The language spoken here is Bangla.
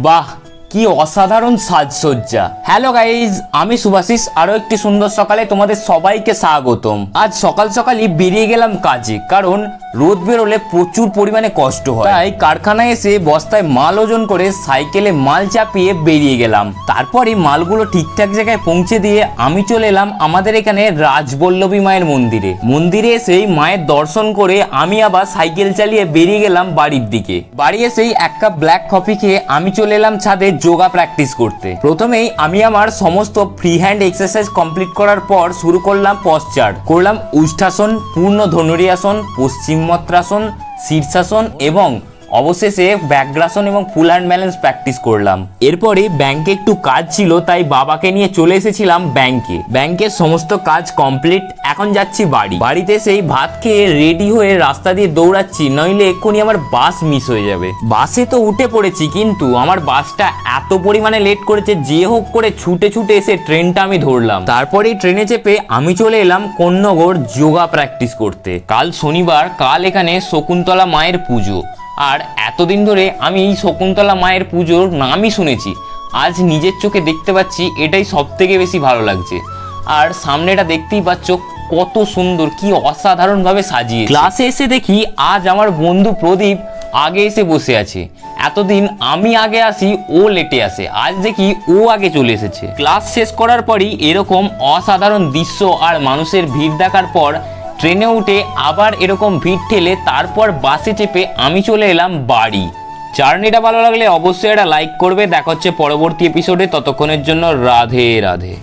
বাহ, কি অসাধারণ সাজসজ্জা। হ্যালো গাইজ, আমি সুভাশিস। আরো একটি সুন্দর সকালে তোমাদের সবাইকে স্বাগতম। আজ সকাল সকালই বেরিয়ে গেলাম কাজে, কারণ রোদ বেরোলে প্রচুর পরিমাণে কষ্ট হয়। তাই কারখানায় এসে বস্তায় মাল ওজন করে সাইকেলে মাল চাপিয়ে বেরিয়ে গেলাম। তারপরে মালগুলো ঠিকঠাক জায়গায় পৌঁছে দিয়ে আমি চলে এলাম আমাদের এখানে রাজবল্লভী মায়ের মন্দিরে। মন্দিরে এসেই মায়ের দর্শন করে আমি আবার সাইকেল চালিয়ে বেরিয়ে গেলাম বাড়ির দিকে। বাড়ি এসেই এক কাপ ব্ল্যাক কফি খেয়ে আমি চলে এলাম ছাদে যোগা প্র্যাকটিস করতে। প্রথমেই আমি আমার সমস্ত ফ্রি হ্যান্ড এক্সারসাইজ কমপ্লিট করার পর শুরু করলাম পশ্চার। করলাম উষ্ঠাসন, পূর্ণ ধনুরিয়াসন, পশ্চিমোত্তাসন, শীর্ষাসন এবং অবশেষে ব্যাঘ্রাসন এবং ফুল হ্যান্ড ব্যালেন্স প্র্যাকটিস করলাম। এরপরে ব্যাংকে একটু কাজ ছিল, তাই বাবাকে নিয়ে চলে এসেছিলাম ব্যাংকে। ব্যাংকের সমস্ত কাজ কমপ্লিট, এখন যাচ্ছি বাড়িতে এসেই ভাত খেয়ে রেডি হয়ে রাস্তা দিয়ে দৌড়াচ্ছি, নইলে এক্ষুনি আমার বাস মিস হয়ে যাবে। বাসে তো উঠে পড়েছি, কিন্তু আমার বাসটা এত পরিমাণে লেট করেছে, যে হোক করে ছুটে এসে ট্রেনটা আমি ধরলাম। তারপরেই ট্রেনে চেপে আমি চলে এলাম কোন্নগর যোগা প্র্যাকটিস করতে। কাল শনিবার, কাল এখানে শকুন্তলা মায়ের পুজো। আর এতদিন ধরে আমি এই শকুন্তলা মায়ের পুজোর নামই শুনেছি, আজ নিজের চোখে দেখতে পাচ্ছি, এটাই সব থেকে বেশি ভালো লাগছে। আর সামনেটা দেখতেই পাচ্ছ কত সুন্দর, কি অসাধারণভাবে সাজিয়ে। ক্লাসে এসে দেখি আজ আমার বন্ধু প্রদীপ আগে এসে বসে আছে। এতদিন আমি আগে আসি, ও লেটে আসে, আজ দেখি ও আগে চলে এসেছে। ক্লাস শেষ করার পরই এরকম অসাধারণ দৃশ্য আর মানুষের ভিড় দেখার পর ট্রেনে উঠে আবার এরকম ভিড় ঠেলে তারপর বাসে চেপে আমি চলে এলাম বাড়ি। জার্নিটা ভালো লাগলে অবশ্যই একটা লাইক করবে। দেখা হচ্ছে পরবর্তী এপিসোডে, ততক্ষণের জন্য রাধে রাধে।